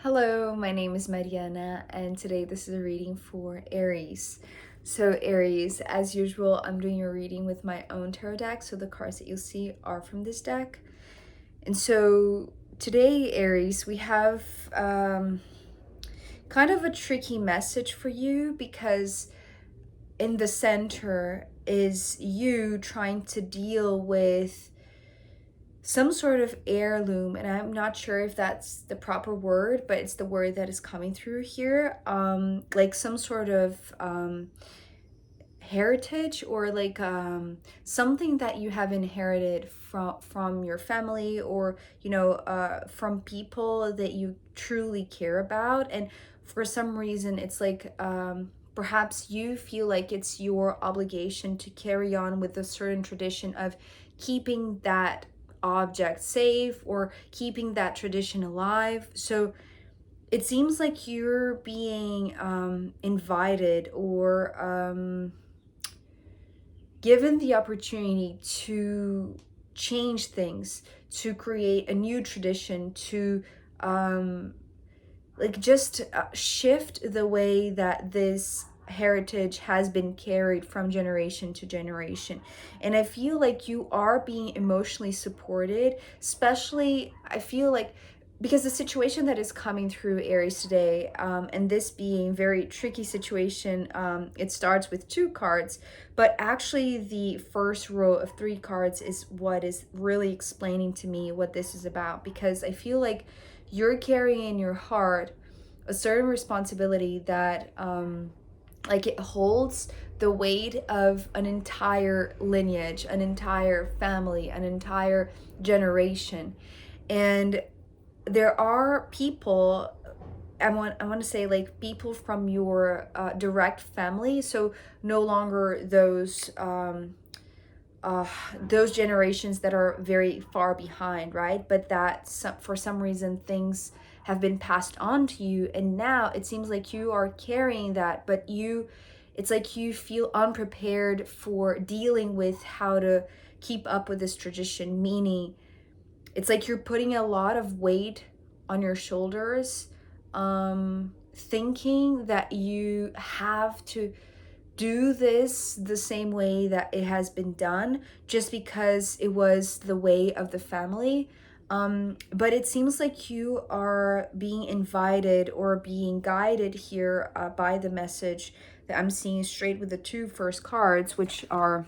Hello, my name is Mariana, and today this is a reading for Aries. So, Aries, as usual, I'm doing a reading with my own tarot deck, so the cards that you'll see are from this deck. And so, today, Aries, we have kind of a tricky message for you because in the center is you trying to deal with some sort of heirloom, and I'm not sure if that's the proper word, but it's the word that is coming through here. Like some sort of heritage, or like something that you have inherited from your family, or from people that you truly care about. And for some reason it's like perhaps you feel like it's your obligation to carry on with a certain tradition of keeping that object safe or keeping that tradition alive. So it seems like you're being invited or given the opportunity to change things, to create a new tradition, to just shift the way that this heritage has been carried from generation to generation. And I feel like you are being emotionally supported, especially I feel like because the situation that is coming through Aries today, and this being very tricky situation, it starts with 2 cards, but actually the first row of 3 cards is what is really explaining to me what this is about, because I feel like you're carrying in your heart a certain responsibility that like it holds the weight of an entire lineage, an entire family, an entire generation. And there are people, I want to say, like, people from your direct family, so no longer those generations that are very far behind, right? But that for some reason things have been passed on to you, and now it seems like you are carrying that, but it's like you feel unprepared for dealing with how to keep up with this tradition, meaning it's like you're putting a lot of weight on your shoulders, thinking that you have to do this the same way that it has been done just because it was the way of the family. But it seems like you are being invited or being guided here by the message that I'm seeing straight with the 2 first cards, which are,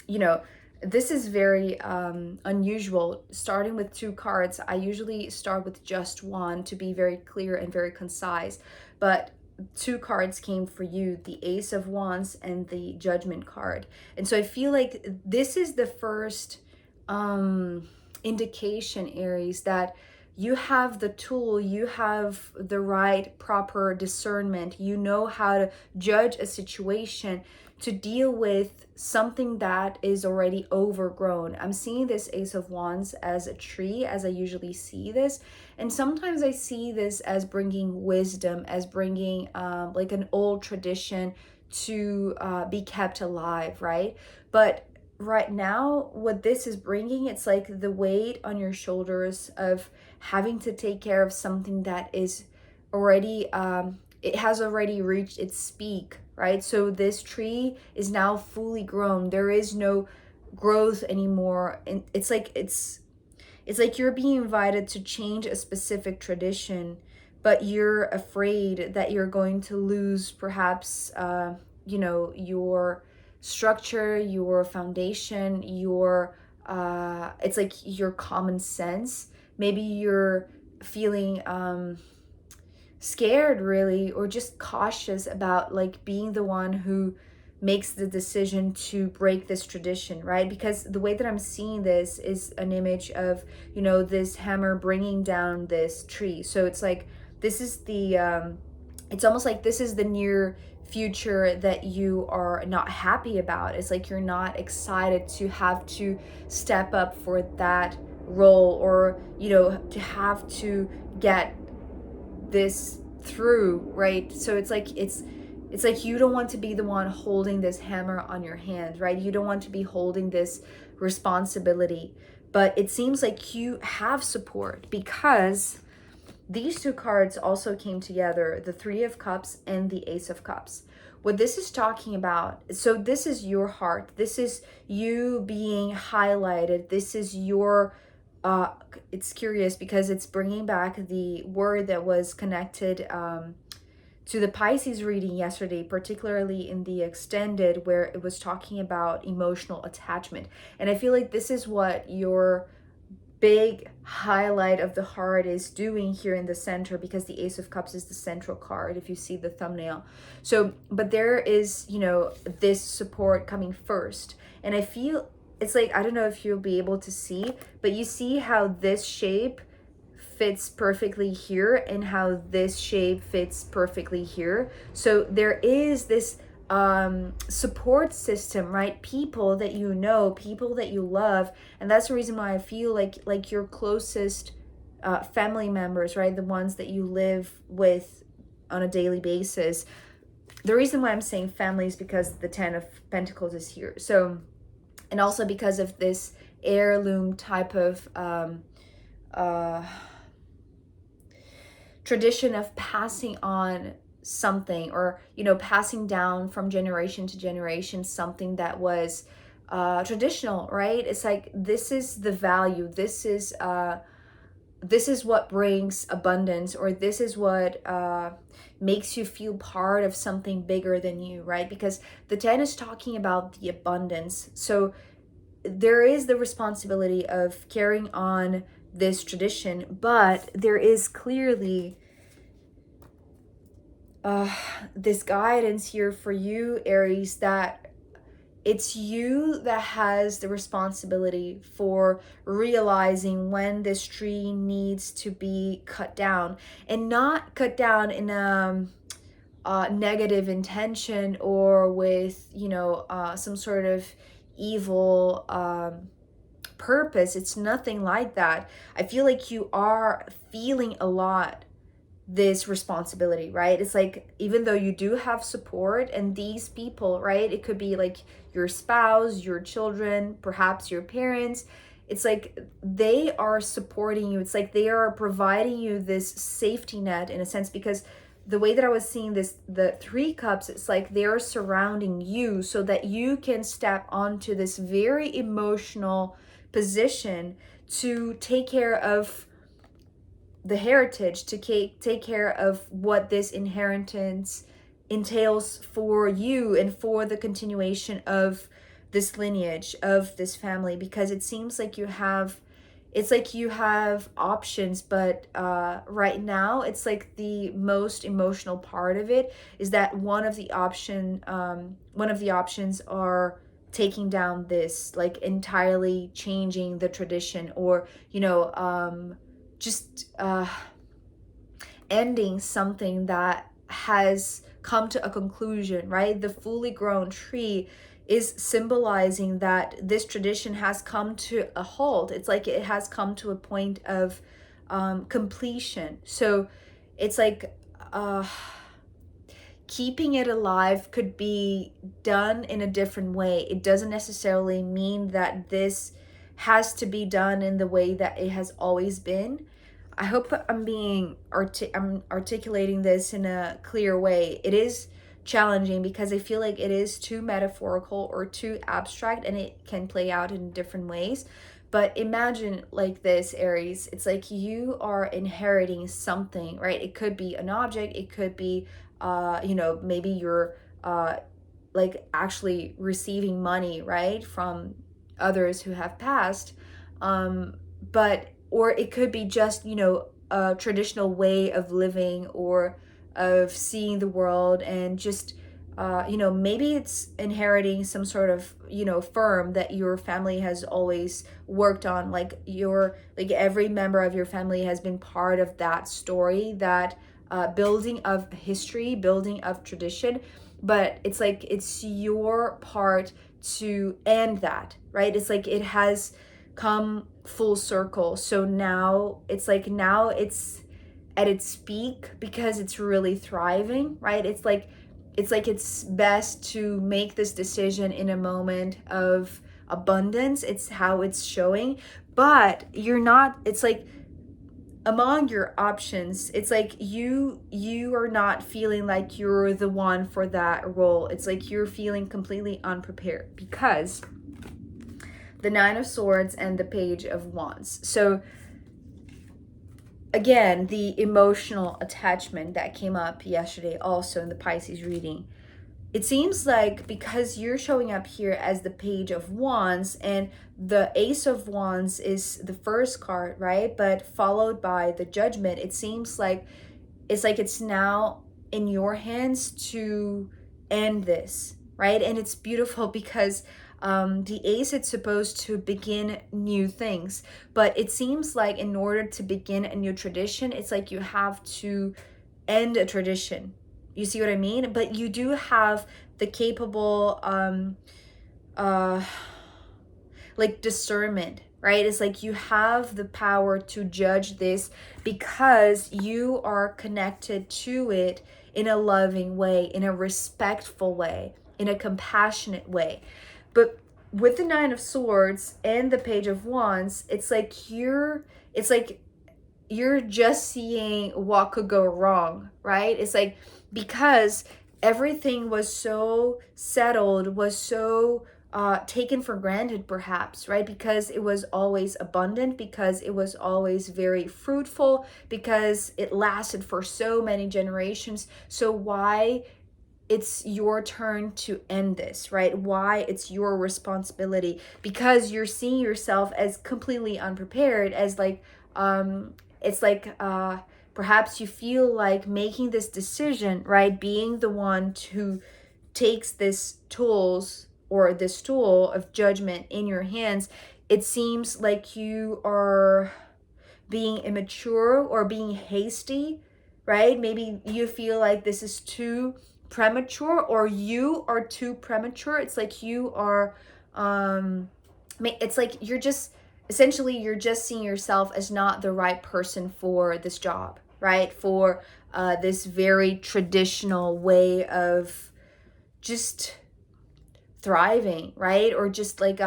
you know, this is very unusual. Starting with 2 cards, I usually start with just one to be very clear and very concise. But 2 cards came for you, the Ace of Wands and the Judgment card. And so I feel like this is the first indication, Aries, that you have the tool, you have the right proper discernment, you know how to judge a situation, to deal with something that is already overgrown. I'm seeing this Ace of Wands as a tree, as I usually see this. And sometimes I see this as bringing wisdom, as bringing like an old tradition to be kept alive, right? But right now, what this is bringing, it's like the weight on your shoulders of having to take care of something that is already it has already reached its peak, right? So this tree is now fully grown. There is no growth anymore, and it's like you're being invited to change a specific tradition, but you're afraid that you're going to lose perhaps your structure, your foundation, your it's like your common sense. Maybe you're feeling scared, really, or just cautious about like being the one who makes the decision to break this tradition, right? Because the way that I'm seeing this is an image of, this hammer bringing down this tree. So it's like this is the it's almost like this is the near future that you are not happy about. It's like you're not excited to have to step up for that role, or to have to get this through, right? So it's like you don't want to be the one holding this hammer on your hand, right? You don't want to be holding this responsibility. But it seems like you have support, because these two cards also came together, the Three of Cups and the Ace of Cups. What this is talking about, so this is your heart, this is you being highlighted, this is your it's curious because it's bringing back the word that was connected to the Pisces reading yesterday, particularly in the extended, where it was talking about emotional attachment. And I feel like this is what your big highlight of the heart is doing here in the center, because the Ace of Cups is the central card if you see the thumbnail. So, but there is, you know, this support coming first. And I feel it's like, I don't know if you'll be able to see, but you see how this shape fits perfectly here and how this shape fits perfectly here. So there is this support system, right? People that you know, people that you love, and that's the reason why I feel like your closest family members, right, the ones that you live with on a daily basis. The reason why I'm saying family is because the Ten of Pentacles is here. So, and also because of this heirloom type of tradition of passing on something, or, you know, passing down from generation to generation something that was traditional, right? It's like, this is the value, this is what brings abundance, or this is what makes you feel part of something bigger than you, right? Because the 10 is talking about the abundance. So there is the responsibility of carrying on this tradition, but there is clearly this guidance here for you, Aries, that it's you that has the responsibility for realizing when this tree needs to be cut down, and not cut down in a negative intention, or with, you know, some sort of evil purpose. It's nothing like that. I feel like you are feeling a lot this responsibility, right? It's like, even though you do have support, and these people, right, it could be like your spouse, your children, perhaps your parents, it's like they are supporting you. It's like they are providing you this safety net in a sense, because the way that I was seeing this, the Three Cups, it's like they're surrounding you so that you can step onto this very emotional position to take care of the heritage, to take care of what this inheritance entails for you and for the continuation of this lineage, of this family. Because it seems like you have, it's like you have options, but right now it's like the most emotional part of it is that one of the options are taking down this, like entirely changing the tradition, or, you know, just ending something that has come to a conclusion, right? The fully grown tree is symbolizing that this tradition has come to a halt. It's like it has come to a point of completion. So it's like keeping it alive could be done in a different way. It doesn't necessarily mean that this has to be done in the way that it has always been. I hope I'm I'm articulating this in a clear way. It is challenging because I feel like it is too metaphorical or too abstract, and it can play out in different ways. But imagine like this, Aries. It's like you are inheriting something, right? It could be an object, it could be you know, maybe you're like actually receiving money, right, from others who have passed. But or it could be just, you know, a traditional way of living or of seeing the world, and just you know, maybe it's inheriting some sort of, you know, firm that your family has always worked on, like like every member of your family has been part of that story, that building of history, building of tradition. But it's like it's your part to end that, right? It's like it has come full circle. So now it's like, now it's at its peak because it's really thriving, right? It's best to make this decision in a moment of abundance. It's how it's showing. But you're not, it's like among your options, it's like you are not feeling like you're the one for that role. It's like you're feeling completely unprepared because the Nine of Swords and the Page of Wands. So again, the emotional attachment that came up yesterday also in the Pisces reading. It seems like because you're showing up here as the Page of Wands and the Ace of Wands is the first card, right? But followed by the Judgment, it seems like it's now in your hands to end this, right? And it's beautiful because the ace, it's supposed to begin new things, but it seems like in order to begin a new tradition, it's like you have to end a tradition. You see what I mean? But you do have the capable uh like discernment, right? It's like you have the power to judge this because you are connected to it in a loving way, in a respectful way, in a compassionate way. But with the Nine of Swords and the Page of Wands, it's like you're just seeing what could go wrong, right? It's like because everything was so settled, was so taken for granted, perhaps, right? Because it was always abundant, because it was always very fruitful, because it lasted for so many generations. So why it's your turn to end this, right? Why it's your responsibility? Because you're seeing yourself as completely unprepared, as like it's like perhaps you feel like making this decision, right? Being the one who takes this tools or this tool of judgment in your hands, it seems like you are being immature or being hasty, right? Maybe you feel like this is too premature or you are too premature. It's like you are it's like you're just essentially you're just seeing yourself as not the right person for this job, right? For this very traditional way of just thriving, right? Or just like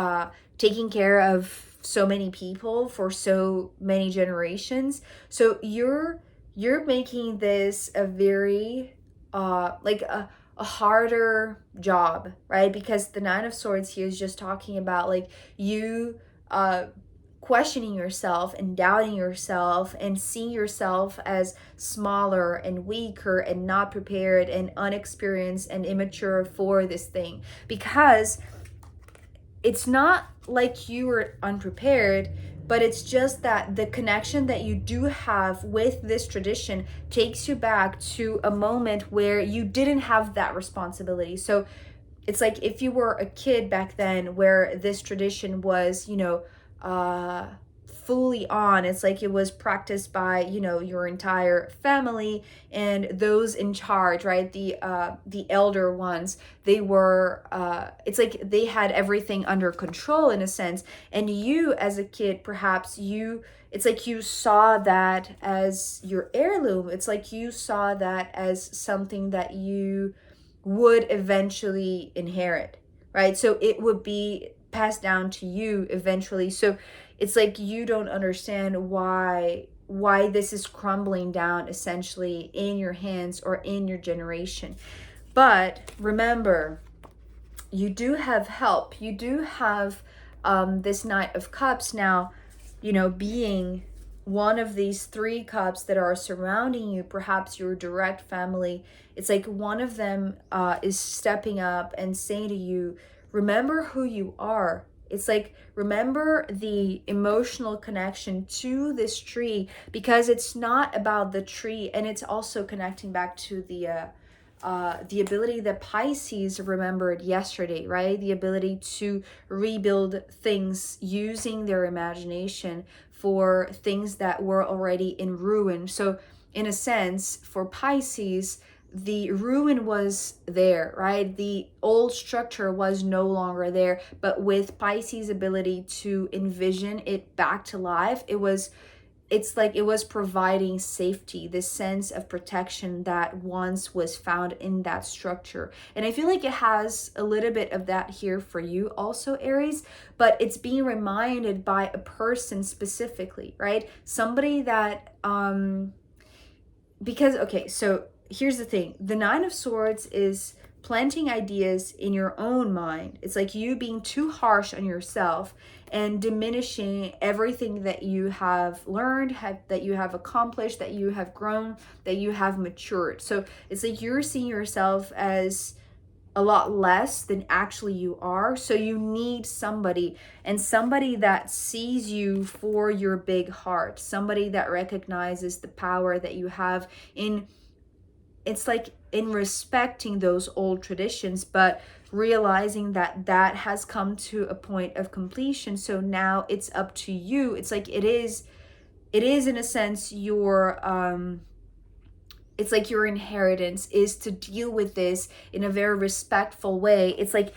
taking care of so many people for so many generations. So you're making this a very like a harder job, right? Because the Nine of Swords here is just talking about like you questioning yourself and doubting yourself and seeing yourself as smaller and weaker and not prepared and unexperienced and immature for this thing. Because it's not like you were unprepared, but it's just that the connection that you do have with this tradition takes you back to a moment where you didn't have that responsibility. So it's like if you were a kid back then where this tradition was, fully on, it's like it was practiced by, your entire family and those in charge, right? The elder ones, they were it's like they had everything under control in a sense. And you as a kid, perhaps it's like you saw that as your heirloom. It's like you saw that as something that you would eventually inherit, right? So it would be passed down to you eventually. So it's like you don't understand why this is crumbling down essentially in your hands or in your generation. But remember, you do have help. You do have this Knight of Cups now, being one of these three cups that are surrounding you, perhaps your direct family. It's like one of them is stepping up and saying to you, remember who you are. It's like, remember the emotional connection to this tree, because it's not about the tree, and it's also connecting back to the ability that Pisces remembered yesterday, right? The ability to rebuild things using their imagination for things that were already in ruin. So in a sense, for Pisces, the ruin was there, right? The old structure was no longer there, but with Pisces' ability to envision it back to life, it was it's like it was providing safety, this sense of protection that once was found in that structure. And I feel like it has a little bit of that here for you also, Aries, but it's being reminded by a person specifically, right? Somebody that, because, okay, so here's the thing. The Nine of Swords is planting ideas in your own mind. It's like you being too harsh on yourself and diminishing everything that you have learned, that you have accomplished, that you have grown, that you have matured. So it's like you're seeing yourself as a lot less than actually you are. So you need somebody, and somebody that sees you for your big heart, somebody that recognizes the power that you have in, it's like in respecting those old traditions, but realizing that that has come to a point of completion. So now it's up to you. It's like it is in a sense your it's like your inheritance is to deal with this in a very respectful way. It's like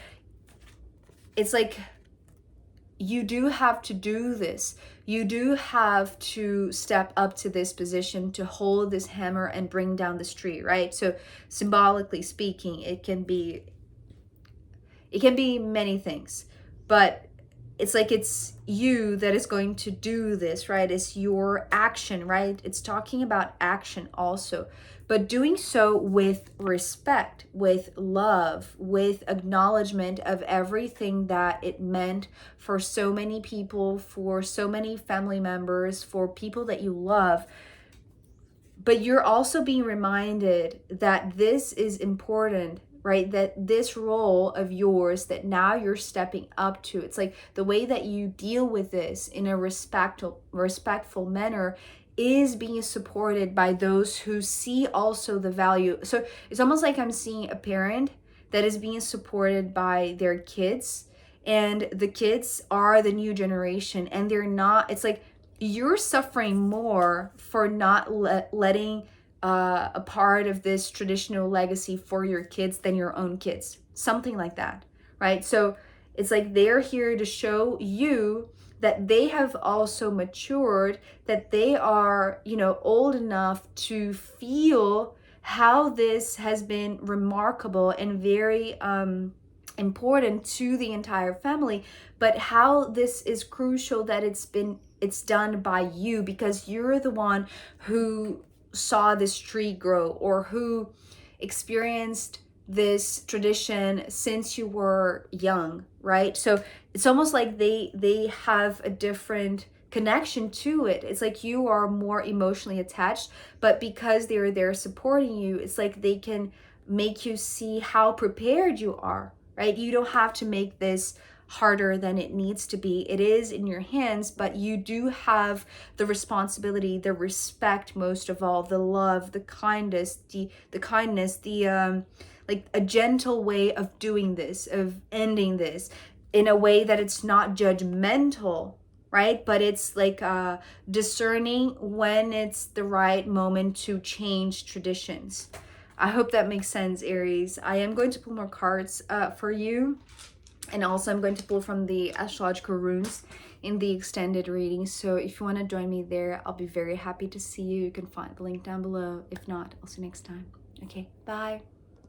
you do have to do this. You do have to step up to this position to hold this hammer and bring down this tree, right? So symbolically speaking, it can be many things, but it's like it's you that is going to do this, right? It's your action, right? It's talking about action also, but doing so with respect, with love, with acknowledgement of everything that it meant for so many people, for so many family members, for people that you love. But you're also being reminded that this is important, right? That this role of yours that now you're stepping up to, it's like the way that you deal with this in a respectful manner is being supported by those who see also the value. So it's almost like I'm seeing a parent that is being supported by their kids, and the kids are the new generation, and they're not, it's like you're suffering more for not letting a part of this traditional legacy for your kids than your own kids, something like that, right? So it's like they're here to show you that they have also matured, that they are, old enough to feel how this has been remarkable and very important to the entire family, but how this is crucial that it's done by you, because you're the one who saw this tree grow, or who experienced this tradition since you were young, right? So it's almost like they have a different connection to it. It's like you are more emotionally attached, but because they're there supporting you, it's like they can make you see how prepared you are, right? You don't have to make this harder than it needs to be. It is in your hands, but you do have the responsibility, the respect, most of all, the love, the kindness, the kindness, the like a gentle way of doing this, of ending this in a way that it's not judgmental, right? But it's like discerning when it's the right moment to change traditions. I hope that makes sense, Aries. I am going to pull more cards for you. And also I'm going to pull from the astrological runes in the extended reading. So if you want to join me there, I'll be very happy to see you. You can find the link down below. If not, I'll see you next time. Okay, bye.